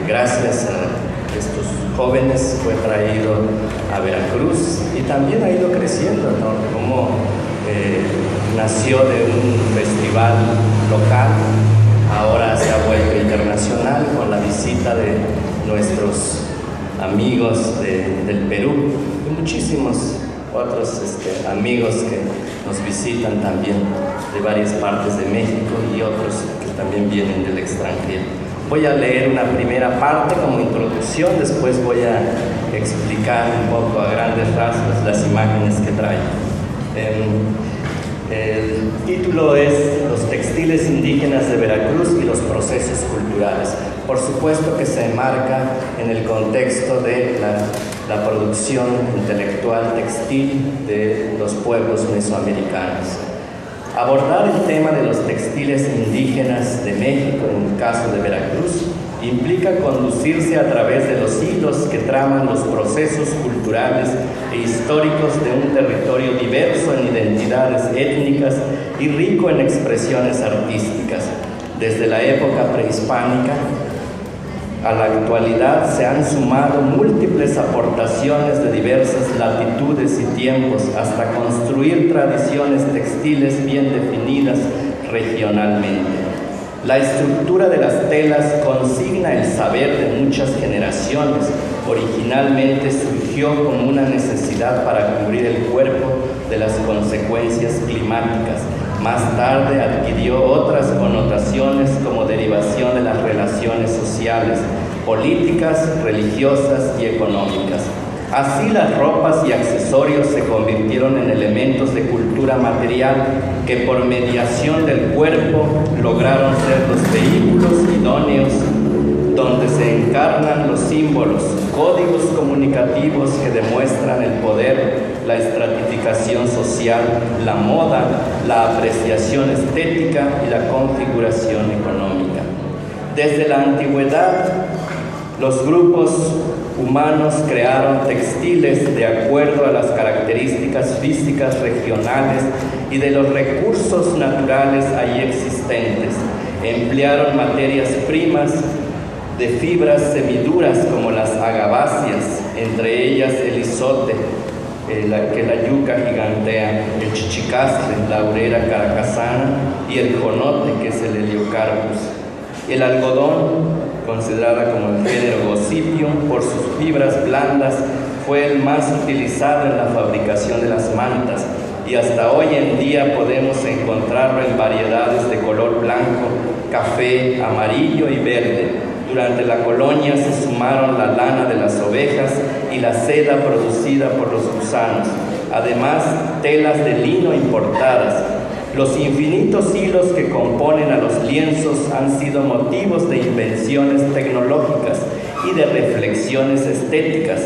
Gracias a estos jóvenes fue traído a Veracruz y también ha ido creciendo, ¿no? Como nació de un festival local, ahora se ha vuelto internacional con la visita de nuestros amigos del Perú y muchísimos otros amigos que nos visitan también de varias partes de México y otros que también vienen del extranjero. Voy a leer una primera parte como introducción, después voy a explicar un poco a grandes rasgos las imágenes que traigo. El título es Los textiles indígenas de Veracruz y los procesos culturales. Por supuesto que se enmarca en el contexto de la producción intelectual textil de los pueblos mesoamericanos. Abordar el tema de los textiles indígenas de México, en el caso de Veracruz, implica conducirse a través de los hilos que traman los procesos culturales e históricos de un territorio diverso en identidades étnicas y rico en expresiones artísticas. Desde la época prehispánica a la actualidad se han sumado múltiples aportaciones de diversas latitudes y tiempos hasta construir tradiciones textiles bien definidas regionalmente. La estructura de las telas consigna el saber de muchas generaciones. Originalmente surgió como una necesidad para cubrir el cuerpo de las consecuencias climáticas. Más tarde adquirió otras connotaciones como derivación de las relaciones sociales, políticas, religiosas y económicas. Así las ropas y accesorios se convirtieron en elementos de cultura material que por mediación del cuerpo lograron ser los vehículos idóneos donde se encarnan los símbolos, códigos comunicativos que demuestran el poder, la estratificación social, la moda, la apreciación estética y la configuración económica. Desde la antigüedad, los grupos humanos crearon textiles de acuerdo a las características físicas regionales y de los recursos naturales ahí existentes. Emplearon materias primas de fibras semiduras como las agaváceas, entre ellas el izote, que la yuca gigantea, el chichicastle, la aurera caracasana y el jonote, que es el heliocarpus. El algodón, considerada como el género Gossypium por sus fibras blandas, fue el más utilizado en la fabricación de las mantas y hasta hoy en día podemos encontrarlo en variedades de color blanco, café, amarillo y verde. Durante la colonia se sumaron la lana de las ovejas y la seda producida por los gusanos, además telas de lino importadas. Los infinitos hilos que componen a los lienzos han sido motivos de invenciones tecnológicas y de reflexiones estéticas.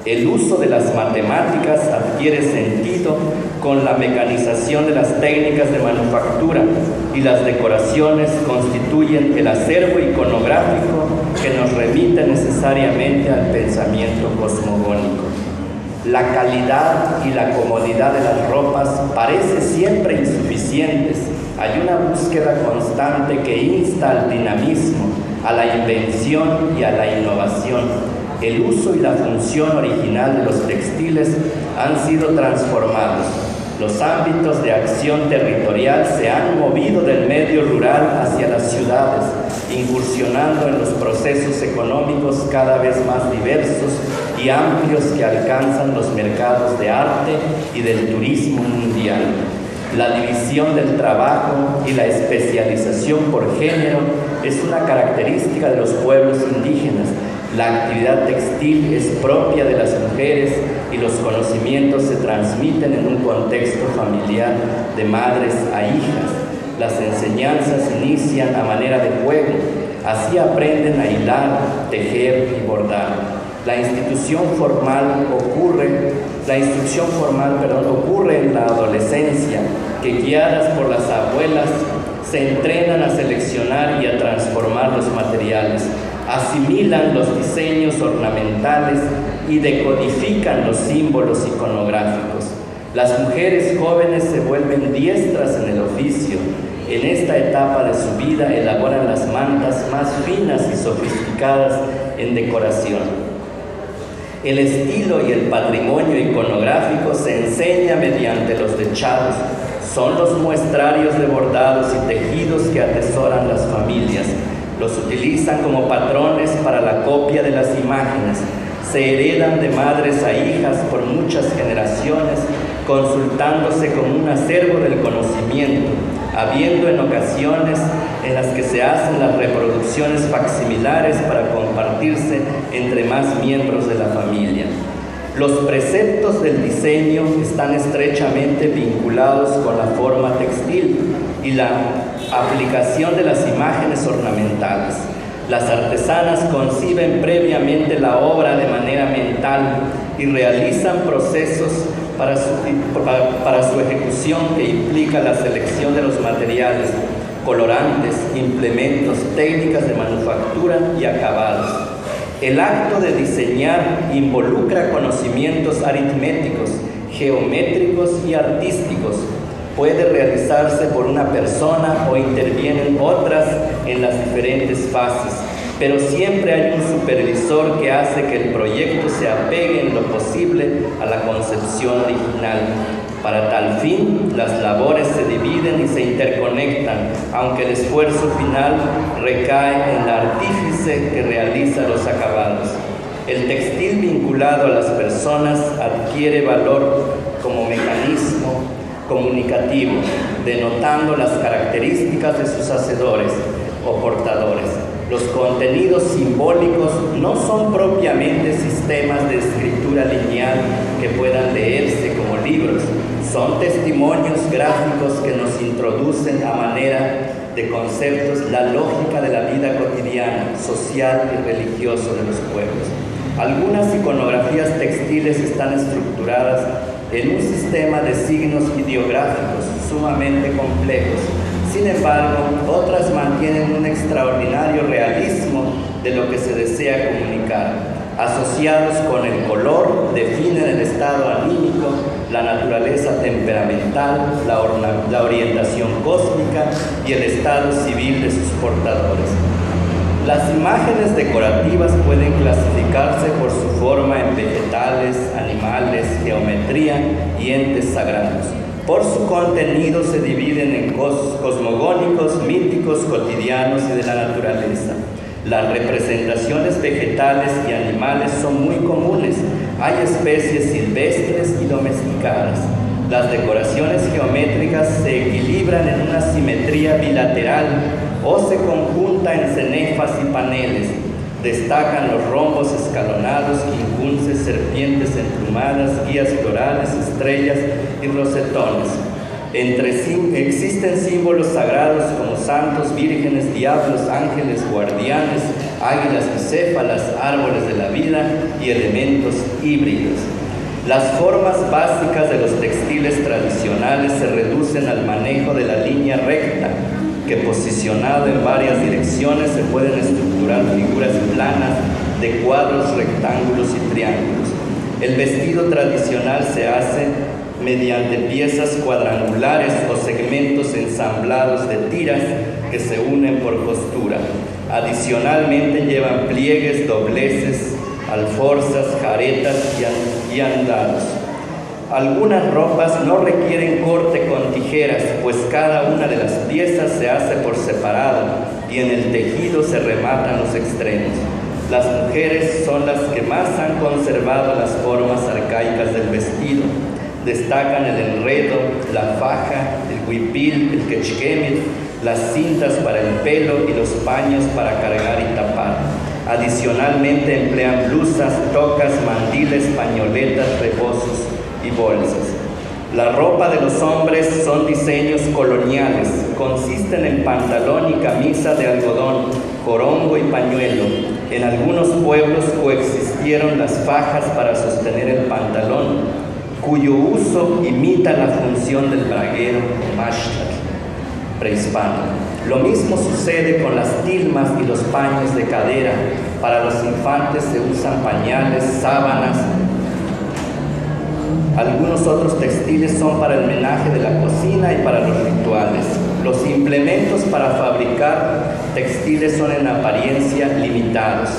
El uso de las matemáticas adquiere sentido con la mecanización de las técnicas de manufactura y las decoraciones constituyen el acervo iconográfico que nos remite necesariamente al pensamiento cosmogónico. La calidad y la comodidad de las ropas parece siempre insuficientes. Hay una búsqueda constante que insta al dinamismo, a la invención y a la innovación. El uso y la función original de los textiles han sido transformados. Los ámbitos de acción territorial se han movido del medio rural hacia las ciudades, incursionando en los procesos económicos cada vez más diversos y amplios que alcanzan los mercados de arte y del turismo mundial. La división del trabajo y la especialización por género es una característica de los pueblos indígenas. La actividad textil es propia de las mujeres y los conocimientos se transmiten en un contexto familiar de madres a hijas. Las enseñanzas inician a manera de juego, así aprenden a hilar, tejer y bordar. La instrucción formal ocurre en la adolescencia, que guiadas por las abuelas se entrenan a seleccionar y a transformar los materiales, asimilan los diseños ornamentales y decodifican los símbolos iconográficos. Las mujeres jóvenes se vuelven diestras en el oficio En esta etapa de su vida elaboran las mantas más finas y sofisticadas en decoración. El estilo y el patrimonio iconográfico se enseña mediante los dechados. Son los muestrarios de bordados y tejidos que atesoran las familias. Los utilizan como patrones para la copia de las imágenes. Se heredan de madres a hijas por muchas generaciones, consultándose como un acervo del conocimiento, habiendo en ocasiones en las que se hacen las reproducciones facsimilares para compartirse entre más miembros de la familia. Los preceptos del diseño están estrechamente vinculados con la forma textil y la aplicación de las imágenes ornamentales. Las artesanas conciben previamente la obra de manera mental y realizan procesos para su ejecución que implica la selección de los materiales, colorantes, implementos, técnicas de manufactura y acabados. El acto de diseñar involucra conocimientos aritméticos, geométricos y artísticos. Puede realizarse por una persona o intervienen otras en las diferentes fases, pero siempre hay un supervisor que hace que el proyecto se apegue en lo posible a la concepción original. Para tal fin, las labores se dividen y se interconectan, aunque el esfuerzo final recae en el artífice que realiza los acabados. El textil vinculado a las personas adquiere valor como mecanismo comunicativo, denotando las características de sus hacedores o portadores. Los contenidos simbólicos no son propiamente sistemas de escritura lineal que puedan leerse como libros, son testimonios gráficos que nos introducen a manera de conceptos la lógica de la vida cotidiana, social y religiosa de los pueblos. Algunas iconografías textiles están estructuradas en un sistema de signos ideográficos sumamente complejos. Sin embargo, otras mantienen un extraordinario realismo de lo que se desea comunicar. Asociados con el color, definen el estado anímico, la naturaleza temperamental, la orientación cósmica y el estado civil de sus portadores. Las imágenes decorativas pueden clasificarse por su forma en vegetales, animales, geometría y entes sagrados. Por su contenido se dividen en cosmogónicos, míticos, cotidianos y de la naturaleza. Las representaciones vegetales y animales son muy comunes. Hay especies silvestres y domesticadas. Las decoraciones geométricas se equilibran en una simetría bilateral o se conjunta en cenefas y paneles. Destacan los rombos escalonados, quincunces, serpientes emplumadas, guías florales, estrellas y rosetones. Existen símbolos sagrados como santos, vírgenes, diablos, ángeles, guardianes, águilas bicéfalas, árboles de la vida y elementos híbridos. Las formas básicas de los textiles tradicionales se reducen al manejo de la línea recta, que posicionado en varias direcciones se pueden estructurar figuras planas de cuadros, rectángulos y triángulos. El vestido tradicional se hace mediante piezas cuadrangulares o segmentos ensamblados de tiras que se unen por costura. Adicionalmente llevan pliegues, dobleces, alforzas, jaretas y andados. Algunas ropas no requieren corte con tijeras, pues cada una de las piezas se hace por separado y en el tejido se rematan los extremos. Las mujeres son las que más han conservado las formas arcaicas del vestido. Destacan el enredo, la faja, el huipil, el quechquemil, las cintas para el pelo y los paños para cargar y tapar. Adicionalmente emplean blusas, tocas, mandiles, pañoletas, rebozos y bolsas. La ropa de los hombres son diseños coloniales. Consisten en pantalón y camisa de algodón, corongo y pañuelo. En algunos pueblos coexistieron las fajas para sostener el pantalón, cuyo uso imita la función del braguero o mashtak prehispano. Lo mismo sucede con las tilmas y los paños de cadera. Para los infantes se usan pañales, sábanas. Algunos otros textiles son para el menaje de la cocina y para los rituales. Los implementos para fabricar textiles son en apariencia limitados.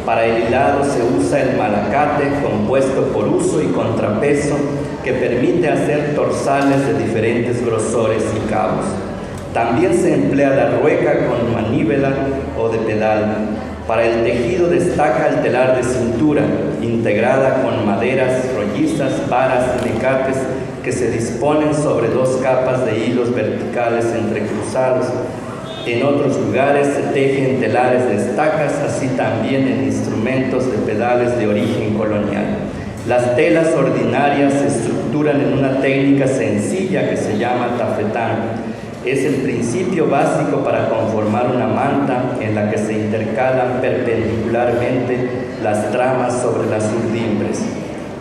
Para el hilado se usa el malacate, compuesto por uso y contrapeso, que permite hacer torsales de diferentes grosores y cabos. También se emplea la rueca con manivela o de pedal. Para el tejido destaca el telar de cintura, integrada con maderas rollizas, varas y mecates que se disponen sobre dos capas de hilos verticales entrecruzados. En otros lugares se tejen telares de estacas, así también en instrumentos de pedales de origen colonial. Las telas ordinarias se estructuran en una técnica sencilla que se llama tafetán. Es el principio básico para conformar una manta en la que se intercalan perpendicularmente las tramas sobre las urdimbres.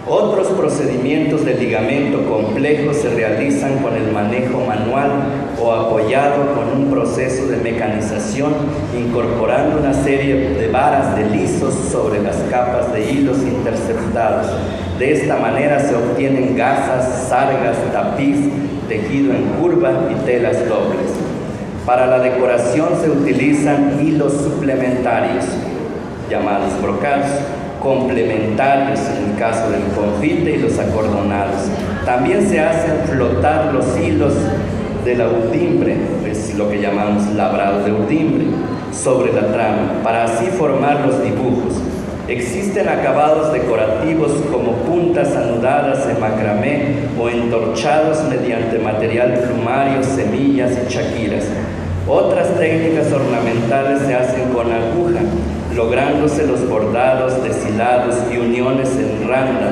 Otros procedimientos de ligamento complejos se realizan con el manejo manual o apoyado con un proceso de mecanización, incorporando una serie de varas de lisos sobre las capas de hilos interceptados. De esta manera se obtienen gasas, sargas, tapiz, tejido en curva y telas dobles. Para la decoración se utilizan hilos suplementarios, llamados brocados, complementarios en el caso del confite y los acordonados. También se hacen flotar los hilos de la urdimbre, es lo que llamamos labrado de urdimbre, sobre la trama, para así formar los dibujos. Existen acabados decorativos como puntas anudadas en macramé o entorchados mediante material plumario, semillas y chaquiras. Otras técnicas ornamentales se hacen con aguja, lográndose los bordados, deshilados y uniones en randa.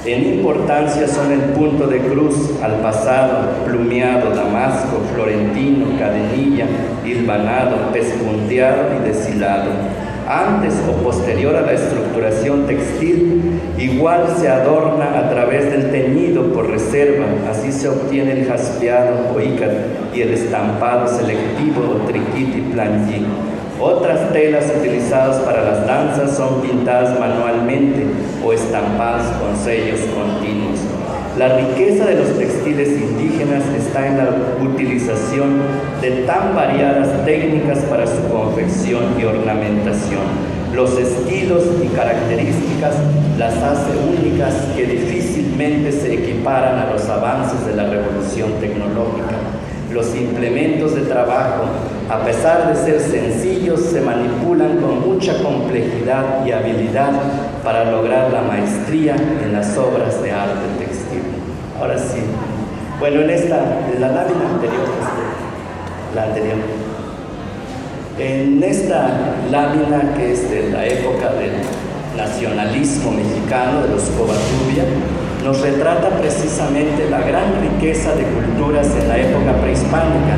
En importancia son el punto de cruz, alpasado, plumeado, damasco, florentino, cadenilla, hilvanado, pespunteado y deshilado. Antes o posterior a la estructuración textil, igual se adorna a través del teñido por reserva, así se obtiene el jaspeado o ícar y el estampado selectivo o triquiti planchi. Otras telas utilizadas para las danzas son pintadas manualmente o estampadas con sellos continuos. La riqueza de los textiles indígenas está en la utilización de tan variadas técnicas para su confección y ornamentación. Los estilos y características las hace únicas que difícilmente se equiparan a los avances de la revolución tecnológica. Los implementos de trabajo, a pesar de ser sencillos, se manipulan con mucha complejidad y habilidad para lograr la maestría en las obras de arte textil. Ahora sí, bueno, en la lámina anterior, en esta lámina que es de la época del nacionalismo mexicano, de los Covarrubias, nos retrata precisamente la gran riqueza de culturas en la época prehispánica,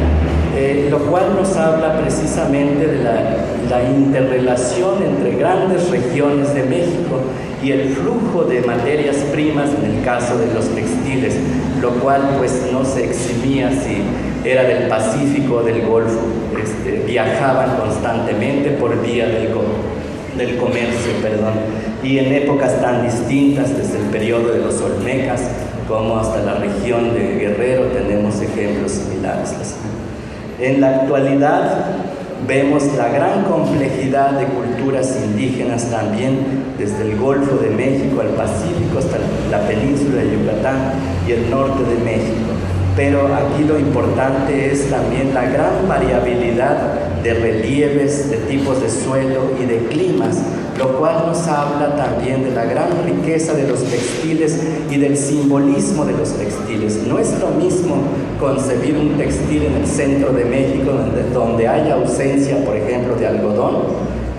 lo cual nos habla precisamente de la interrelación entre grandes regiones de México y el flujo de materias primas en el caso de los textiles, lo cual pues no se eximía si era del Pacífico o del Golfo, viajaban constantemente por vía del comercio, y en épocas tan distintas, desde el periodo de los Olmecas como hasta la región de Guerrero, tenemos ejemplos similares. En la actualidad vemos la gran complejidad de culturas indígenas también, desde el Golfo de México al Pacífico hasta la península de Yucatán y el norte de México. Pero aquí lo importante es también la gran variabilidad de relieves, de tipos de suelo y de climas, lo cual nos habla también de la gran riqueza de los textiles y del simbolismo de los textiles. No es lo mismo concebir un textil en el centro de México, donde haya ausencia, por ejemplo, de algodón,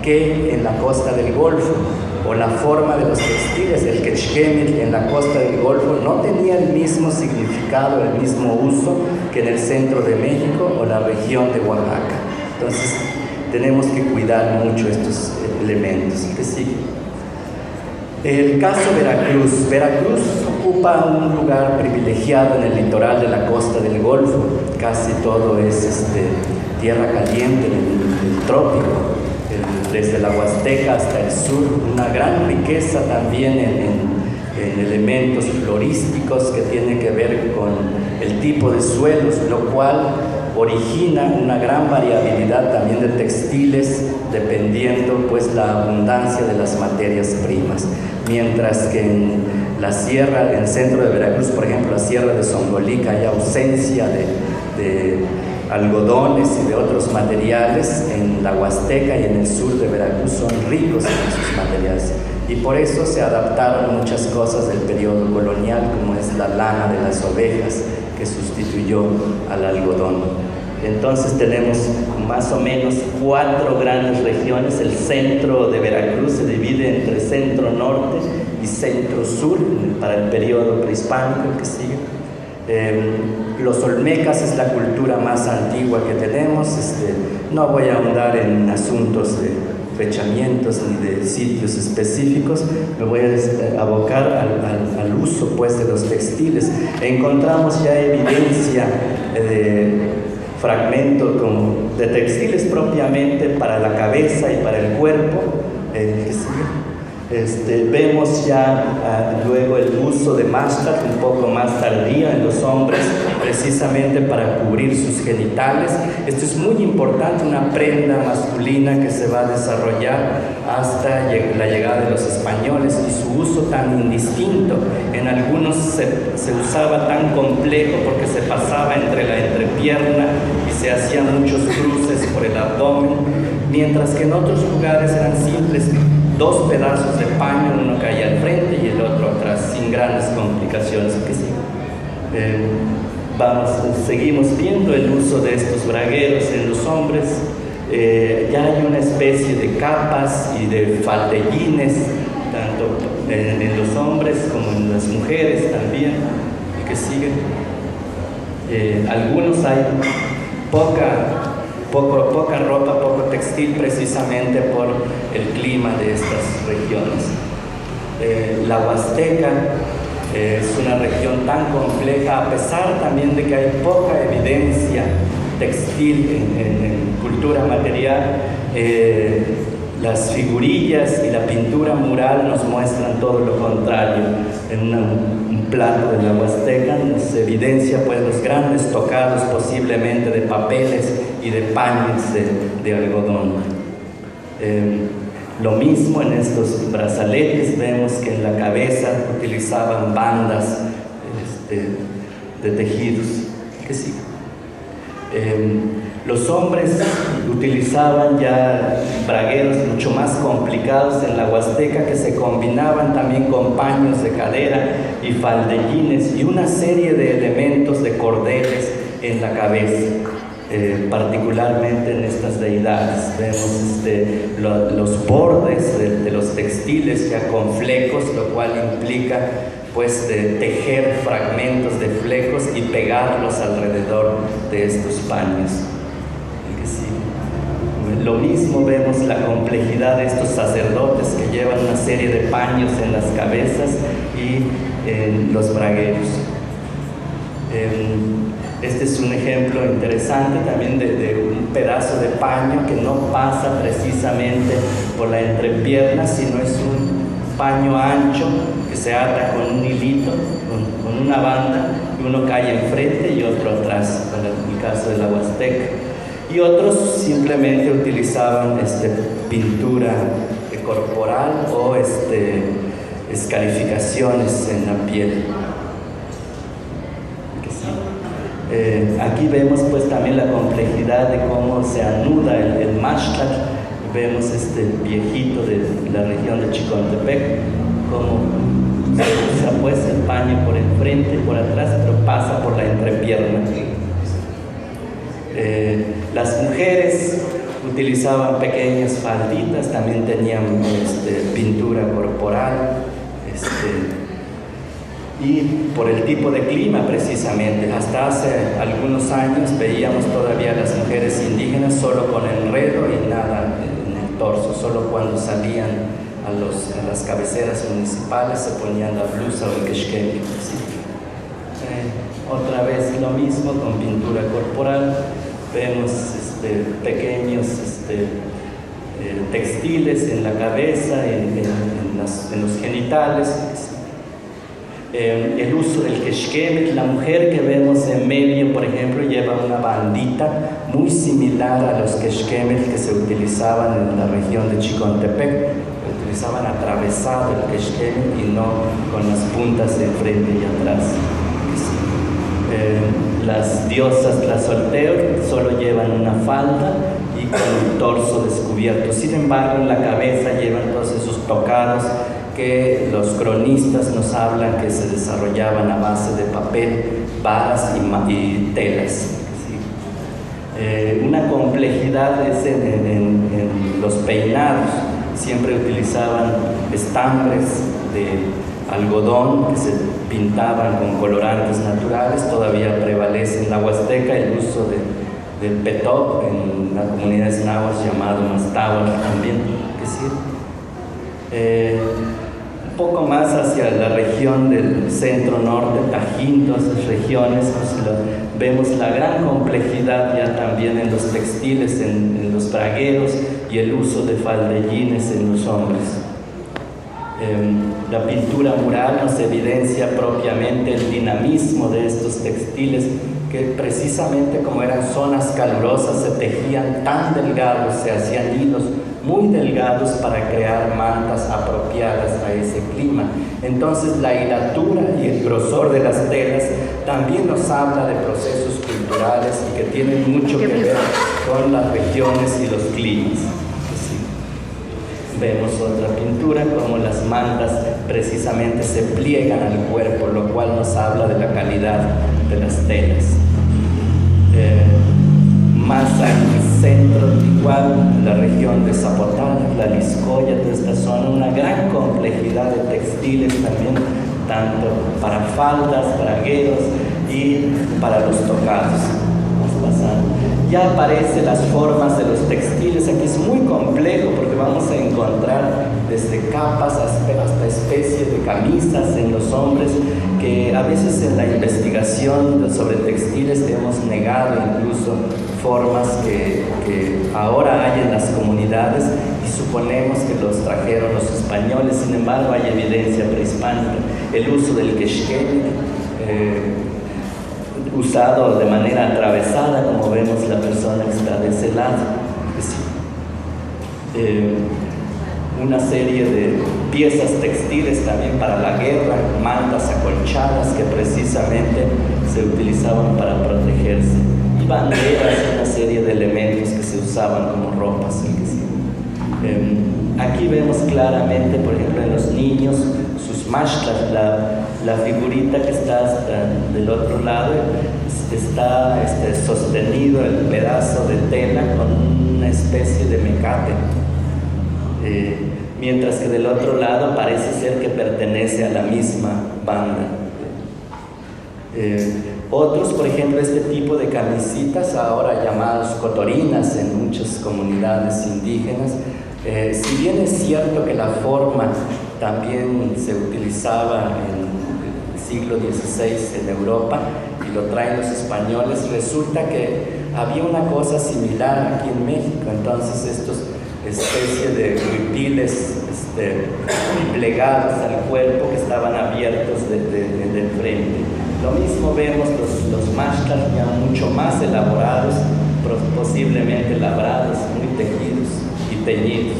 que en la costa del Golfo, o la forma de los textiles. El quechquemil en la costa del Golfo no tenía el mismo significado, el mismo uso que en el centro de México o la región de Oaxaca. Entonces tenemos que cuidar mucho estos elementos. ¿Qué sigue? El caso Veracruz. Veracruz ocupa un lugar privilegiado en el litoral de la costa del Golfo. Casi todo es tierra caliente en el trópico. Desde la Huasteca hasta el sur, una gran riqueza también en elementos florísticos que tienen que ver con el tipo de suelos, lo cual origina una gran variabilidad también de textiles dependiendo pues la abundancia de las materias primas, mientras que en la sierra, en el centro de Veracruz, por ejemplo, la sierra de Zongolica, hay ausencia de algodones y de otros materiales. En la Huasteca y en el sur de Veracruz son ricos en esos materiales, y por eso se adaptaron muchas cosas del periodo colonial, como es la lana de las ovejas, que sustituyó al algodón. Entonces tenemos más o menos 4 grandes regiones. El centro de Veracruz se divide entre centro-norte y centro-sur para el periodo prehispánico que sigue. Los olmecas es la cultura más antigua que tenemos. No voy a ahondar en asuntos de fechamientos ni de sitios específicos, me voy a abocar al uso pues de los textiles. Encontramos ya evidencia de fragmentos de textiles propiamente para la cabeza y para el cuerpo. Vemos ya luego el uso de máscara un poco más tardío en los hombres, precisamente para cubrir sus genitales. Esto es muy importante, una prenda masculina que se va a desarrollar hasta la llegada de los españoles, y su uso tan indistinto. En algunos se usaba tan complejo porque se pasaba entre la entrepierna y se hacían muchos cruces por el abdomen, mientras que en otros lugares eran simples 2 pedazos de paño, uno caía al frente y el otro atrás, sin grandes complicaciones. Seguimos viendo el uso de estos bragueros en los hombres. Ya hay una especie de capas y de faldellines, tanto en los hombres como en las mujeres también, y que siguen. Algunos hay poca ropa, poco textil, precisamente por el clima de estas regiones. La Huasteca es una región tan compleja, a pesar también de que hay poca evidencia textil en cultura material. Las figurillas y la pintura mural nos muestran todo lo contrario. En un plato de la Huasteca nos evidencia pues los grandes tocados, posiblemente de papeles y de paños de algodón. Lo mismo en estos brazaletes, vemos que en la cabeza utilizaban bandas de tejidos. ¿Qué sigue? Los hombres utilizaban ya bragueros mucho más complicados en la Huasteca, que se combinaban también con paños de cadera y faldellines y una serie de elementos de cordeles en la cabeza. Particularmente en estas deidades vemos los bordes de los textiles ya con flecos, lo cual implica pues de tejer fragmentos de flecos y pegarlos alrededor de estos paños. Lo mismo vemos la complejidad de estos sacerdotes que llevan una serie de paños en las cabezas y en los bragueros. Este es un ejemplo interesante también de un pedazo de paño que no pasa precisamente por la entrepierna, sino es un paño ancho que se ata con un hilito, con una banda, y uno cae enfrente y otro atrás, en el caso de la Huasteca. Y otros simplemente utilizaban pintura corporal o escarificaciones en la piel. Aquí vemos pues también la complejidad de cómo se anuda el mashtal. Vemos este viejito de la región de Chicontepec, cómo se usa pues el paño por el frente y por atrás, pero pasa por la entrepierna. Las mujeres utilizaban pequeñas falditas, también tenían pintura corporal, y por el tipo de clima precisamente. Hasta hace algunos años veíamos todavía a las mujeres indígenas solo con enredo y nada en el torso, solo cuando salían a las cabeceras municipales se ponían la blusa o el quexqueque. Otra vez lo mismo con pintura corporal. Vemos pequeños textiles en la cabeza, en los genitales. El uso del quexquemetl, la mujer que vemos en medio, por ejemplo, lleva una bandita muy similar a los quexquemetl que se utilizaban en la región de Chicontepec. Utilizaban atravesado el quexquemetl y no con las puntas de frente y atrás. Las diosas Tlazolteotl solo llevan una falda y con el torso descubierto. Sin embargo, en la cabeza llevan todos esos tocados que los cronistas nos hablan que se desarrollaban a base de papel, varas y telas. ¿Sí? Una complejidad es en los peinados. Siempre utilizaban estambres de algodón que se pintaban con colorantes naturales. Todavía prevalece en la Huasteca el uso del petop en las comunidades nahuas llamado mastáhuatl también, que sirve. Un poco más hacia la región del centro-norte, Tajín, todas esas regiones, pues vemos la gran complejidad ya también en los textiles, en los bragueros y el uso de faldellines en los hombres. La pintura mural nos evidencia propiamente el dinamismo de estos textiles que precisamente como eran zonas calurosas se tejían tan delgados, se hacían hilos muy delgados para crear mantas apropiadas a ese clima. Entonces la hilatura y el grosor de las telas también nos habla de procesos culturales y que tienen mucho que ver con las regiones y los climas. Vemos otra pintura como las mantas precisamente se pliegan al cuerpo, lo cual nos habla de la calidad de las telas. Más al centro, igual la región de Zapotlán, la Liscoya, toda esta zona, una gran complejidad de textiles también, tanto para faldas, bragueros y para los tocados. Vamos pasando. Ya aparecen las formas de los textiles. Aquí es muy complejo porque vamos a encontrar desde capas hasta especies de camisas en los hombres que a veces en la investigación sobre textiles hemos negado incluso formas que ahora hay en las comunidades y suponemos que los trajeron los españoles. Sin embargo, hay evidencia prehispánica. El uso del quexquemetl, usado de manera atravesada, como vemos la persona que está de ese lado. Una serie de piezas textiles también para la guerra, mantas acolchadas que precisamente se utilizaban para protegerse, y banderas, una serie de elementos que se usaban como ropas. Aquí vemos claramente, por ejemplo, en los niños, sus mashtas, la figurita que está hasta del otro lado, está sostenido el pedazo de tela con una especie de mecate, mientras que del otro lado parece ser que pertenece a la misma banda. Otros, por ejemplo, este tipo de camisitas, ahora llamadas cotorinas en muchas comunidades indígenas, si bien es cierto que la forma también se utilizaba en el siglo XVI en Europa y lo traen los españoles, resulta que había una cosa similar aquí en México. Entonces estos especies de huipiles plegados al cuerpo que estaban abiertos de frente. Lo mismo vemos los mashtas ya mucho más elaborados, posiblemente labrados, muy tejidos y teñidos.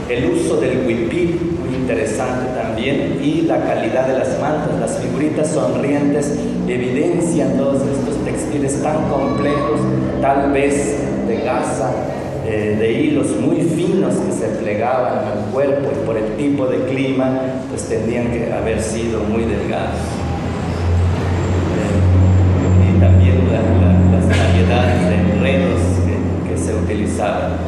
El uso del huipil, muy interesante también, y la calidad de las mantas. Las figuritas sonrientes evidencian todos estos textiles tan complejos, tal vez de gasa, de hilos muy finos que se plegaban al cuerpo, y por el tipo de clima pues tendrían que haber sido muy delgados. Y también las variedades de enredos que se utilizaban.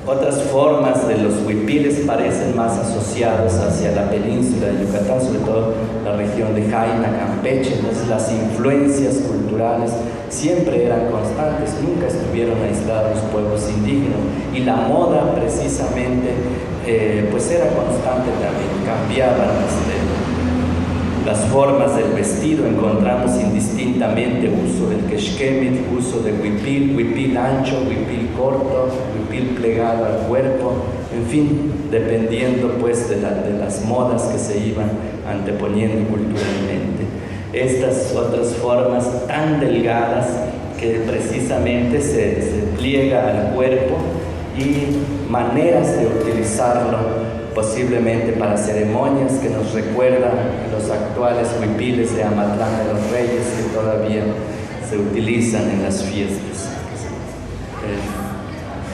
Otras formas de los huipiles parecen más asociados hacia la península de Yucatán, sobre todo la región de Jaina, Campeche. Entonces las influencias culturales siempre eran constantes, nunca estuvieron aislados los pueblos indígenas, y la moda precisamente pues era constante también, cambiaban las formas del vestido. Encontramos indistintamente uso del quexquemetl, uso de huipil ancho, huipil corto, huipil plegado al cuerpo, en fin, dependiendo pues de las modas que se iban anteponiendo culturalmente. Estas otras formas tan delgadas que precisamente se pliega al cuerpo, y maneras de utilizarlo posiblemente para ceremonias que nos recuerdan los actuales huipiles de Amatlán de los Reyes que todavía se utilizan en las fiestas.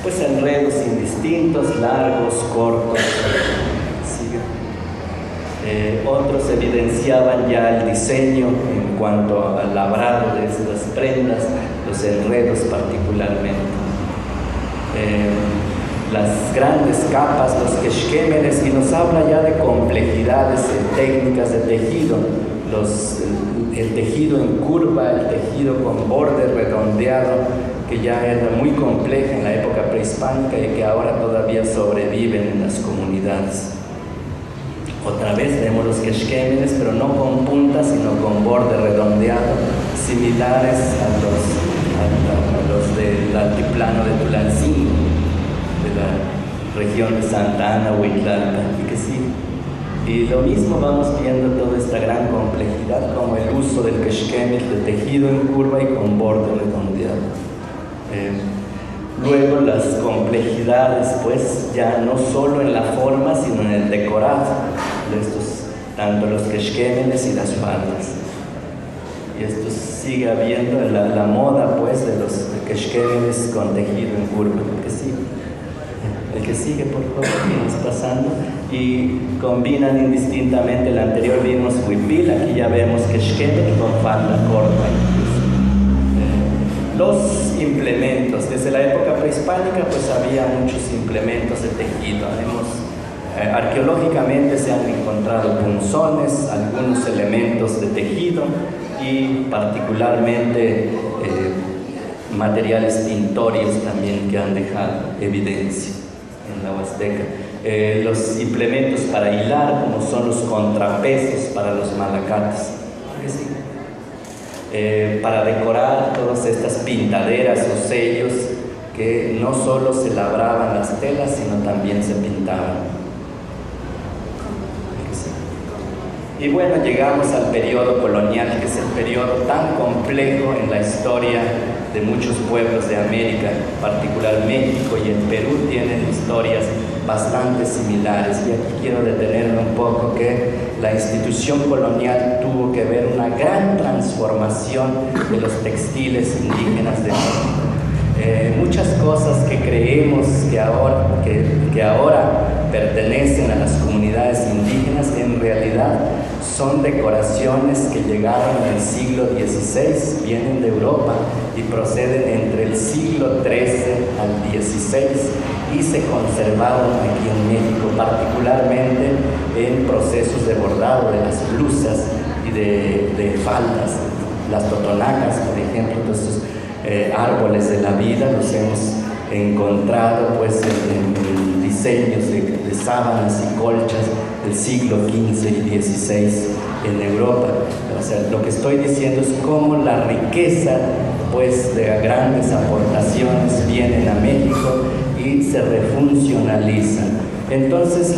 Pues enredos indistintos, largos, cortos. Otros evidenciaban ya el diseño en cuanto al labrado de estas prendas, los enredos particularmente. Las grandes capas, los quexquémenes, y nos habla ya de complejidades técnicas de tejido, el tejido en curva, el tejido con borde redondeado, que ya era muy compleja en la época prehispánica y que ahora todavía sobreviven en las comunidades. Otra vez vemos los quexquémenes, pero no con puntas, sino con borde redondeado, similares a los del altiplano de Tulancingo, de la región de Santa Ana, Huitlalpa, y que sí. Y lo mismo vamos viendo toda esta gran complejidad, como el uso del quexquémel de tejido en curva y con borde redondeado. Luego las complejidades, pues ya no solo en la forma, sino en el decorado de estos, tanto los quexquémenes y las faldas. Y esto sigue habiendo la moda, pues, de los quexquémenes con tejido en curva. El que sigue, por favor, vamos pasando. Y combinan indistintamente. El anterior vimos huipil, aquí ya vemos quexquémel con falda corta. Los implementos, desde la época prehispánica pues había muchos implementos de tejido. Arqueológicamente se han encontrado punzones, algunos elementos de tejido y particularmente materiales tintorios también que han dejado evidencia en la Huasteca. Los implementos para hilar, como son los contrapesos para los malacates. Para decorar todas estas pintaderas o sellos que no solo se labraban las telas, sino también se pintaban. Y bueno, llegamos al periodo colonial, que es el periodo tan complejo en la historia de muchos pueblos de América, en particular México y el Perú tienen historias bastante similares. Y aquí quiero detenerme un poco que la institución colonial tuvo que ver una gran transformación de los textiles indígenas de México. Muchas cosas que creemos que ahora pertenecen a las comunidades indígenas, en realidad son decoraciones que llegaron en el siglo XVI, vienen de Europa y proceden entre el siglo XIII al XVI y se conservaron aquí en México, particularmente en procesos de bordado de las blusas y de faldas. Las totonacas, por ejemplo, todos estos árboles de la vida los hemos encontrado pues en diseños de sábanas y colchas del siglo XV y XVI en Europa. O sea, lo que estoy diciendo es cómo la riqueza pues de grandes aportaciones vienen a México y se refuncionalizan. Entonces,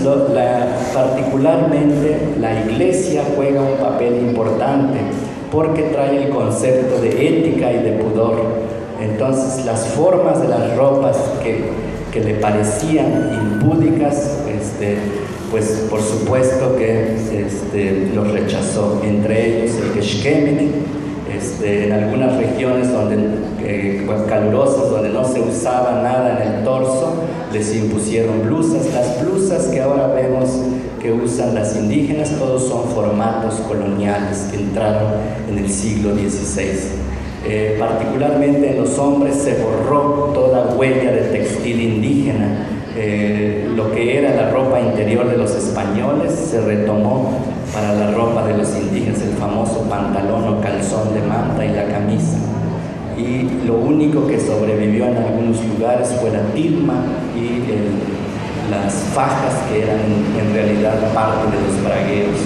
particularmente la Iglesia juega un papel importante porque trae el concepto de ética y de pudor. Entonces, las formas de las ropas que le parecían impúdicas, pues por supuesto que los rechazó, entre ellos el quexquémel. En algunas regiones calurosas donde no se usaba nada en el torso, les impusieron blusas. Las blusas que ahora vemos que usan las indígenas, todos son formatos coloniales que entraron en el siglo XVI. Particularmente en los hombres se borró toda huella de textil indígena. Lo que era la ropa interior de los españoles se retomó para la ropa de los indígenas, el famoso pantalón o calzón de manta y la camisa. Y lo único que sobrevivió en algunos lugares fue la tilma y las fajas, que eran en realidad parte de los bragueros.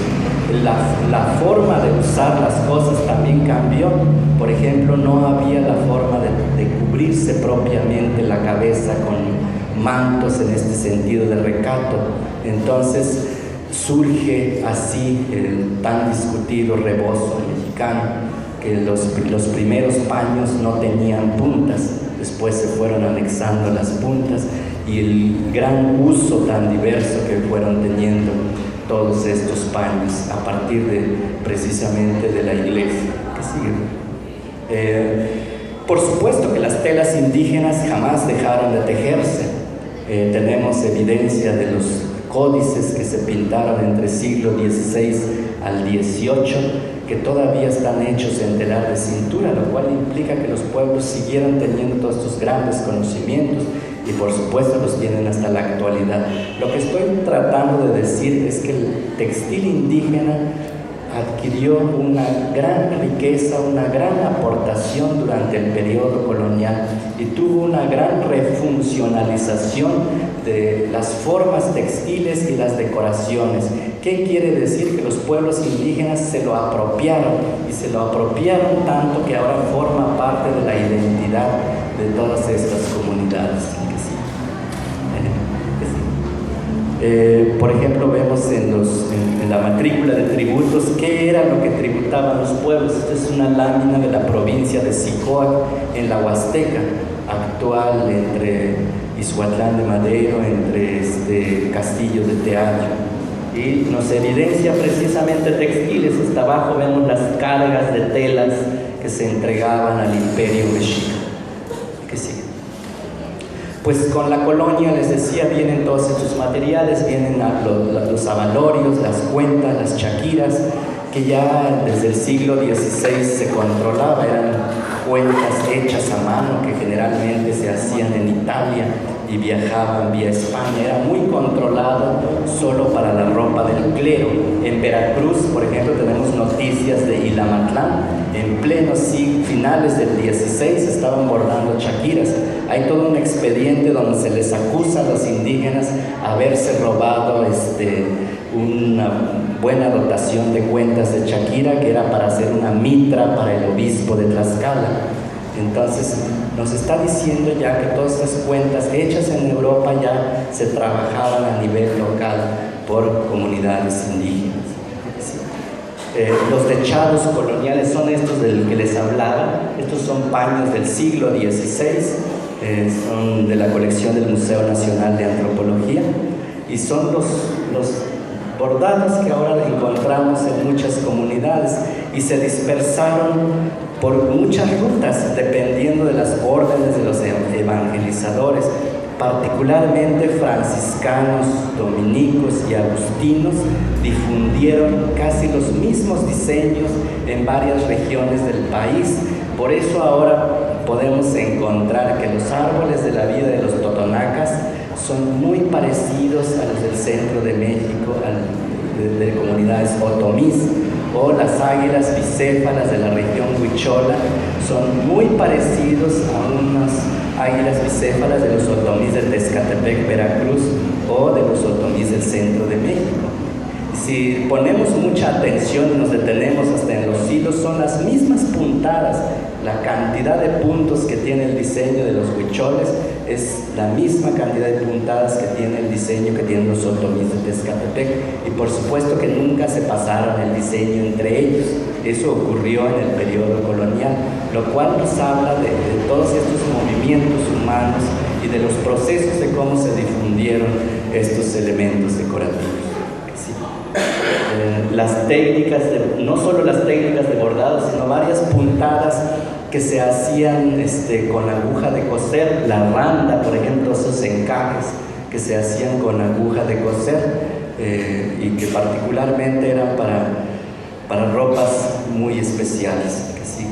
La forma de usar las cosas también cambió. Por ejemplo, no había la forma de cubrirse propiamente la cabeza con mantos en este sentido de recato. Entonces surge así el tan discutido rebozo mexicano, que los primeros paños no tenían puntas, después se fueron anexando las puntas, y el gran uso tan diverso que fueron teniendo todos estos paños a partir precisamente de la iglesia. ¿Qué sigue? Por supuesto que las telas indígenas jamás dejaron de tejerse. Tenemos evidencia de los códices que se pintaron entre siglo XVI al XVIII, que todavía están hechos en telar de cintura, lo cual implica que los pueblos siguieran teniendo todos estos grandes conocimientos, y por supuesto los tienen hasta la actualidad. Lo que estoy tratando de decir es que el textil indígena adquirió una gran riqueza, una gran aportación durante el periodo colonial, y tuvo una gran refuncionalización de las formas textiles y las decoraciones. ¿Qué quiere decir? Que los pueblos indígenas se lo apropiaron, y se lo apropiaron tanto que ahora forma parte de la identidad de todas estas comunidades. Por ejemplo, vemos en la matrícula de tributos qué era lo que tributaban los pueblos. Esta es una lámina de la provincia de Sicoac, en la Huasteca actual, entre Izhuatlán de Madero, entre Castillo de Teatro, y nos evidencia precisamente textiles. Hasta abajo vemos las cargas de telas que se entregaban al imperio mexica. ¿Qué sigue? Pues con la colonia, les decía, vienen todos estos materiales, vienen los abalorios, las cuentas, las chaquiras, que ya desde el siglo XVI se controlaba. Eran cuentas hechas a mano que generalmente se hacían en Italia y viajaban vía España. Era muy controlado solo para la ropa del clero. En Veracruz, por ejemplo, tenemos noticias de Ilamatlán. En plenos finales del XVI estaban bordando chaquiras. Hay todo un expediente donde se les acusa a los indígenas haberse robado una buena dotación de cuentas de chaquira, que era para hacer una mitra para el obispo de Tlaxcala. Entonces nos está diciendo ya que todas estas cuentas hechas en Europa ya se trabajaban a nivel local por comunidades indígenas. Los dechados coloniales son estos del que les hablaba. Estos son paños del siglo XVI, son de la colección del Museo Nacional de Antropología, y son los bordados que ahora encontramos en muchas comunidades, y se dispersaron por muchas rutas dependiendo de las órdenes de los evangelizadores. Particularmente franciscanos, dominicos y agustinos difundieron casi los mismos diseños en varias regiones del país. Por eso ahora podemos encontrar que los árboles de la vida de los totonacas son muy parecidos a los del centro de México, de comunidades otomís, o las águilas bicéfalas de la región huichola son muy parecidos a unas águilas bicéfalas de los otomís de Tezcatepec, Veracruz, o de los otomís del centro de México. Si ponemos mucha atención y nos detenemos hasta en los hilos, son las mismas puntadas. La cantidad de puntos que tiene el diseño de los huicholes es la misma cantidad de puntadas que tiene el diseño que tienen los otomís de Tezcatepec, y por supuesto que nunca se pasaron el diseño entre ellos. Eso ocurrió en el periodo colonial, lo cual nos habla de todos estos movimientos humanos y de los procesos de cómo se difundieron estos elementos decorativos. Sí. Las técnicas, no solo las técnicas de bordado, sino varias puntadas que se hacían con aguja de coser, la randa, por ejemplo, esos encajes que se hacían con aguja de coser, y que particularmente eran para ropas muy especiales. ¿Sí?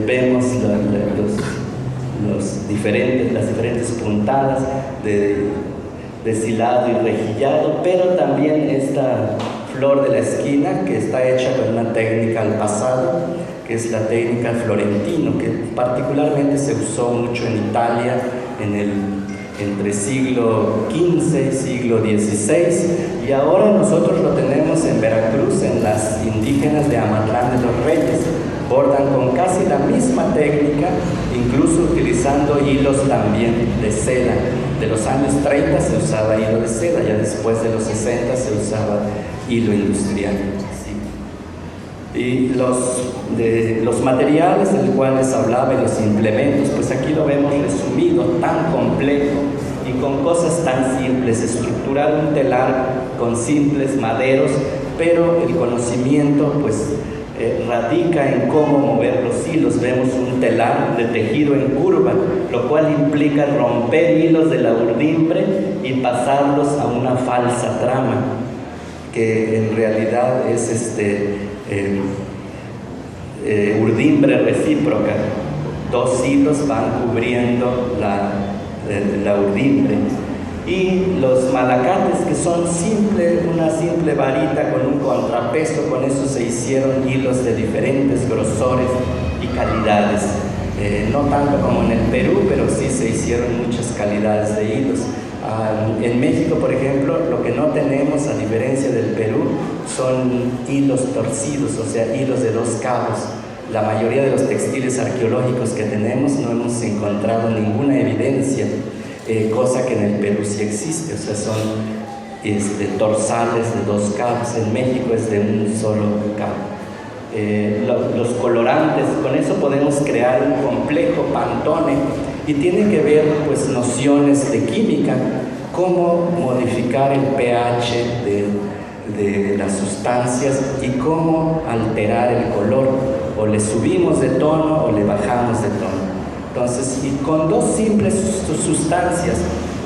Vemos las diferentes puntadas de deshilado y rejillado, pero también esta flor de la esquina, que está hecha con una técnica al pasado, que es la técnica florentino, que particularmente se usó mucho en Italia entre siglo XV y siglo XVI, y ahora nosotros lo tenemos en Veracruz, en las indígenas de Amatlán de los Reyes. Bordan con casi la misma técnica, incluso utilizando hilos también de seda. de los años 30 se usaba hilo de seda, ya después de los 60 se usaba hilo industrial. ¿Sí? Y los materiales del cual les hablaba y los implementos, pues aquí lo vemos resumido, tan complejo y con cosas tan simples, estructurar un telar con simples maderos, pero el conocimiento pues radica en cómo mover los hilos. Vemos un telar de tejido en curva, lo cual implica romper hilos de la urdimbre y pasarlos a una falsa trama, que en realidad es urdimbre recíproca. Dos hilos van cubriendo la urdimbre. Y los malacates, que son una simple varita con un contrapeso, con eso se hicieron hilos de diferentes grosores y calidades. No tanto como en el Perú, pero sí se hicieron muchas calidades de hilos. En México, por ejemplo, lo que no tenemos, a diferencia del Perú, son hilos torcidos, o sea, hilos de dos cabos. La mayoría de los textiles arqueológicos que tenemos no hemos encontrado ninguna evidencia, cosa que en el Perú sí existe, o sea, son torsales de dos cabos. En México es de un solo cabo. Los colorantes, con eso podemos crear un complejo pantone, y tiene que ver pues nociones de química, cómo modificar el pH de las sustancias y cómo alterar el color, o le subimos de tono o le bajamos de tono. Entonces, y con dos simples sustancias,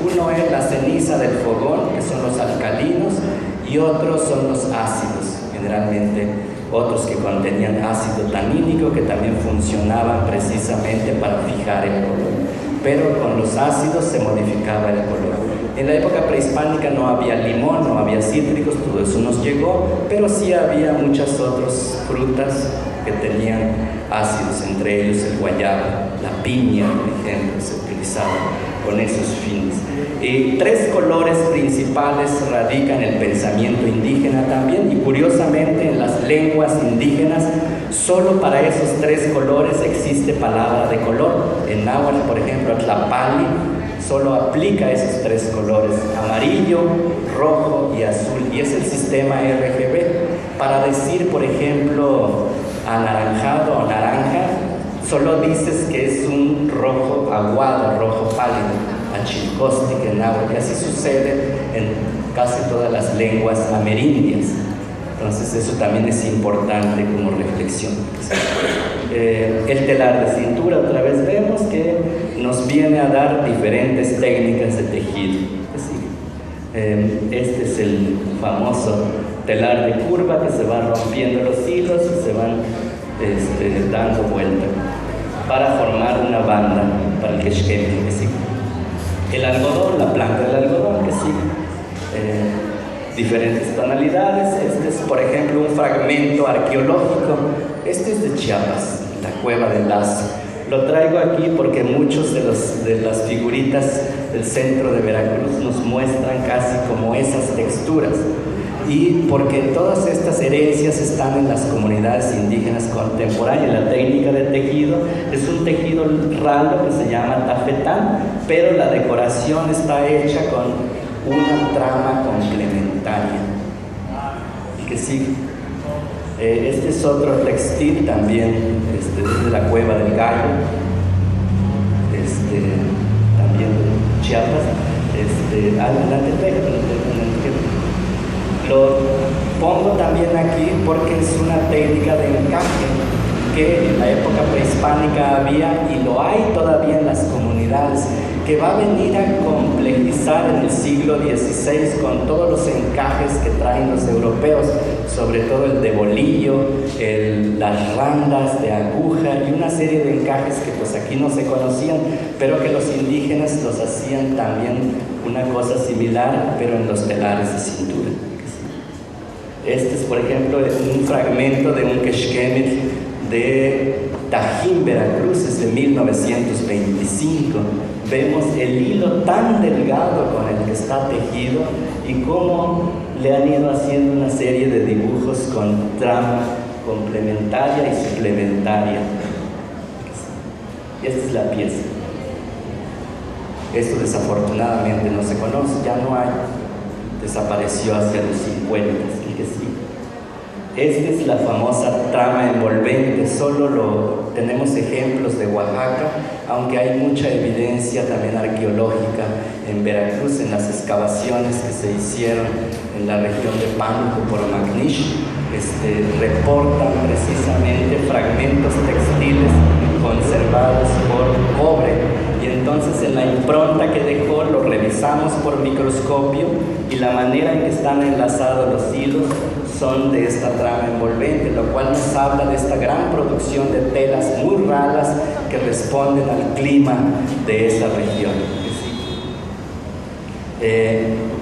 uno es la ceniza del fogón, que son los alcalinos, y otros son los ácidos, generalmente otros que contenían ácido tanínico, que también funcionaban precisamente para fijar el color, pero con los ácidos se modificaba el color. En la época prehispánica no había limón, no había cítricos, todo eso nos llegó, pero sí había muchas otras frutas que tenían ácidos, entre ellos el guayabo, la piña, por ejemplo, se utilizaba con esos fines. Tres colores principales radican el pensamiento indígena también, y curiosamente en las lenguas indígenas solo para esos tres colores existe palabra de color. En náhuatl, por ejemplo, tlapali solo aplica esos tres colores: amarillo, rojo y azul, y es el sistema RGB. Para decir, por ejemplo, anaranjado o naranja, solo dices que es un rojo aguado, rojo pálido, achilcóstic en náhuatl, y así sucede en casi todas las lenguas amerindias. Entonces eso también es importante como reflexión. El telar de cintura, otra vez vemos que nos viene a dar diferentes técnicas de tejido. Este es el famoso telar de curva, que se van rompiendo los hilos y se van dando vuelta para formar una banda para el quexqueme, que sí. El algodón, la planta del algodón, que sí. Diferentes tonalidades. Este es, por ejemplo, un fragmento arqueológico. Este es de Chiapas, la cueva del Lazo. Lo traigo aquí porque muchos de las figuritas del centro de Veracruz nos muestran casi como esas texturas, y porque todas estas herencias están en las comunidades indígenas contemporáneas. La técnica de tejido es un tejido ralo que se llama tafetán, pero la decoración está hecha con una trama complementaria. Que sí, este es otro textil también, desde la cueva del Gallo, también de Chiapas. Lo pongo también aquí porque es una técnica de encaje que en la época prehispánica había, y lo hay todavía en las comunidades, que va a venir a complejizar en el siglo XVI con todos los encajes que traen los europeos, sobre todo el de bolillo, las randas de aguja y una serie de encajes que pues aquí no se conocían, pero que los indígenas los hacían también una cosa similar, pero en los telares de cintura. Este es, por ejemplo, un fragmento de un quexqueme de Tajín, Veracruz, es de 1925. Vemos el hilo tan delgado con el que está tejido y cómo le han ido haciendo una serie de dibujos con trama complementaria y suplementaria. Esta es la pieza. Esto desafortunadamente no se conoce, ya no hay, desapareció hacia los 50, así que sí. Esta es la famosa trama envolvente, solo tenemos ejemplos de Oaxaca, aunque hay mucha evidencia también arqueológica en Veracruz, en las excavaciones que se hicieron en la región de Pánuco por Magnish, reportan precisamente fragmentos textiles conservados por cobre, y entonces en la impronta que dejó lo revisamos por microscopio y la manera en que están enlazados los hilos son de esta trama envolvente, lo cual nos habla de esta gran producción de telas muy raras que responden al clima de esa región.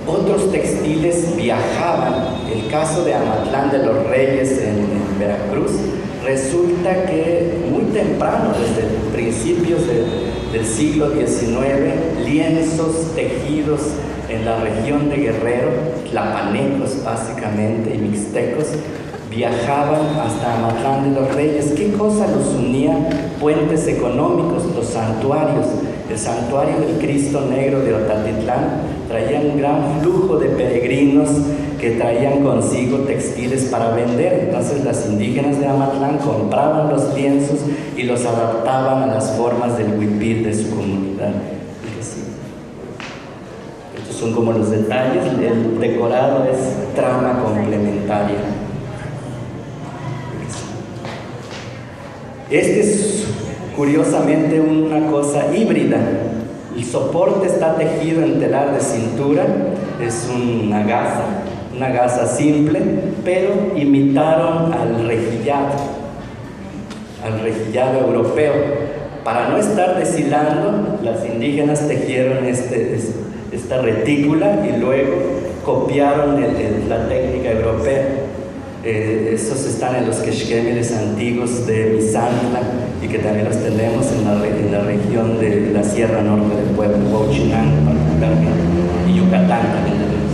Otros textiles viajaban. El caso de Amatlán de los Reyes en Veracruz, resulta que muy temprano, desde principios del siglo XIX, lienzos tejidos en la región de Guerrero, tlapanecos básicamente y mixtecos, viajaban hasta Amatlán de los Reyes. ¿Qué cosa los unía? Puentes económicos, los santuarios. El santuario del Cristo Negro de Otatitlán traía un gran flujo de peregrinos que traían consigo textiles para vender. Entonces las indígenas de Amatlán compraban los lienzos y los adaptaban a las formas del huipil de su comunidad. Estos son como los detalles. El decorado es trama complementaria. Este es curiosamente una cosa híbrida. El soporte está tejido en telar de cintura, es una gasa simple, pero imitaron al rejillado europeo. Para no estar deshilando, las indígenas tejieron esta retícula y luego copiaron la técnica europea. Estos están en los quexquémiles antiguos de Misantla y que también los tenemos en la región de la Sierra Norte del pueblo, Huachinango particularmente, y Yucatán también tenemos.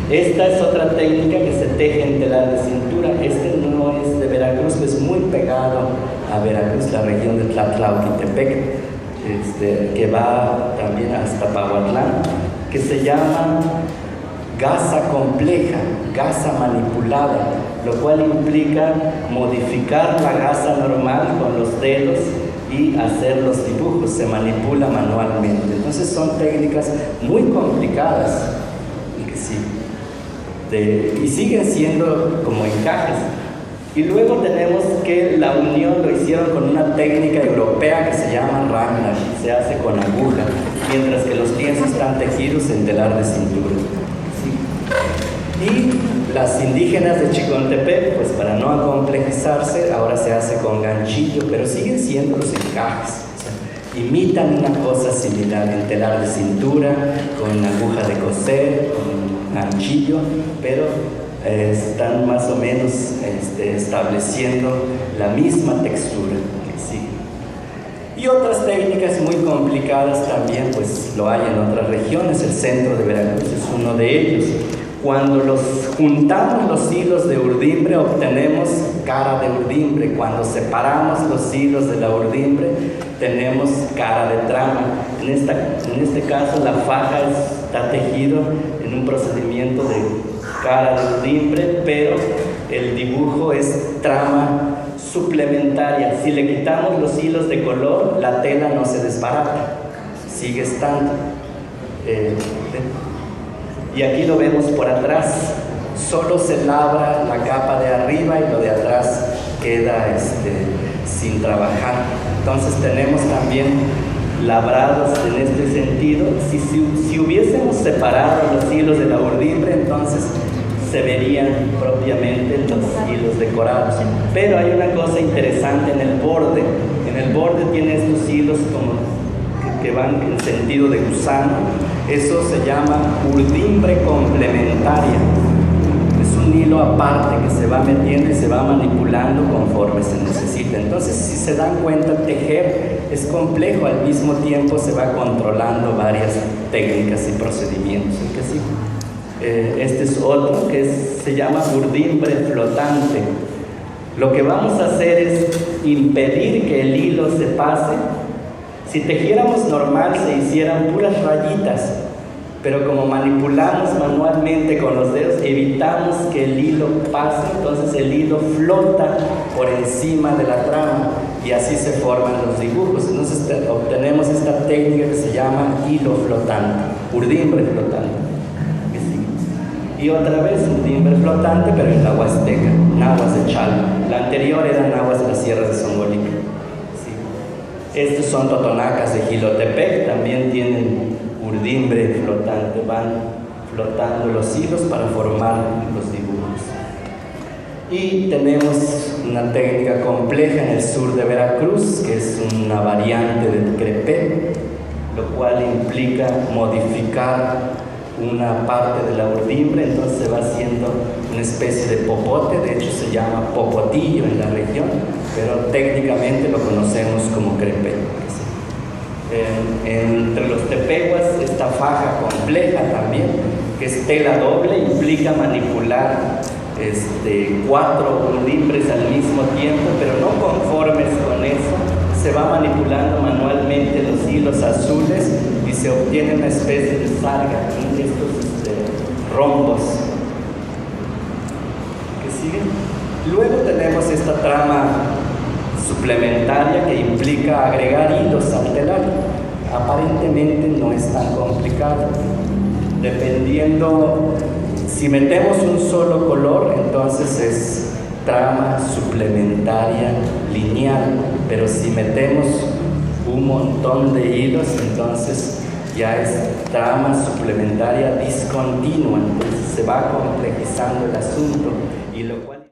Esta es otra técnica que se teje en telar de cintura. Este no es de Veracruz, es muy pegado a Veracruz, la región de Tlatlauquitepec, que va también hasta Pahuatlán, que se llama gasa compleja, gasa manipulada, lo cual implica modificar la gasa normal con los dedos y hacer los dibujos, se manipula manualmente. Entonces son técnicas muy complicadas y siguen siendo como encajes. Y luego tenemos que la unión lo hicieron con una técnica europea que se llama ramlash, se hace con aguja, mientras que los lienzos están tejidos en telar de cintura. Y las indígenas de Chicontepec, pues para no acomplejizarse, ahora se hace con ganchillo, pero siguen siendo los encajes. O sea, imitan una cosa similar en telar de cintura, con aguja de coser, con ganchillo, pero están más o menos estableciendo la misma textura. Y otras técnicas muy complicadas también, pues lo hay en otras regiones. El centro de Veracruz es uno de ellos. Cuando juntamos los hilos de urdimbre, obtenemos cara de urdimbre. Cuando separamos los hilos de la urdimbre, tenemos cara de trama. En este caso, la faja está tejido en un procedimiento de cara de urdimbre, pero el dibujo es trama suplementaria. Si le quitamos los hilos de color, la tela no se desbarata, sigue estando. Y aquí lo vemos por atrás, solo se labra la capa de arriba y lo de atrás queda sin trabajar. Entonces tenemos también labrados en este sentido. Si hubiésemos separado los hilos de la urdimbre, entonces se verían propiamente los hilos decorados. Pero hay una cosa interesante en el borde. En el borde tiene estos hilos como que van en sentido de gusano. Eso se llama urdimbre complementaria. Es un hilo aparte que se va metiendo y se va manipulando conforme se necesita. Entonces, si se dan cuenta, tejer es complejo, al mismo tiempo se va controlando varias técnicas y procedimientos. Este es otro que se llama urdimbre flotante. Lo que vamos a hacer es impedir que el hilo se pase Si tejiéramos normal se hicieran puras rayitas, pero como manipulamos manualmente con los dedos, evitamos que el hilo pase, entonces el hilo flota por encima de la trama y así se forman los dibujos. Entonces obtenemos esta técnica que se llama hilo flotante, urdimbre flotante. Y otra vez urdimbre flotante, pero en la Huasteca, nahuas de Chalma. La anterior eran nahuas de las sierras de Zongolica. Sí. Estos son totonacas de Jilotepec, también tienen urdimbre flotante, van flotando los hilos para formar los dibujos. Y tenemos una técnica compleja en el sur de Veracruz, que es una variante del crepé, lo cual implica modificar una parte de la urdimbre, entonces se va haciendo una especie de popote, de hecho se llama popotillo en la región, pero técnicamente lo conocemos como crepé. Entre los tepehuas, esta faja compleja también, que es tela doble, implica manipular 4 urdimbres al mismo tiempo, pero no conformes con eso, se va manipulando manualmente los hilos azules y se obtiene una especie de sarga, estos rombos que siguen. Luego tenemos esta trama suplementaria que implica agregar hilos al telar. Aparentemente no es tan complicado. Dependiendo, si metemos un solo color, entonces es trama suplementaria lineal, pero si metemos un montón de hilos, entonces ya es trama suplementaria discontinua, entonces se va complejizando el asunto, y lo cual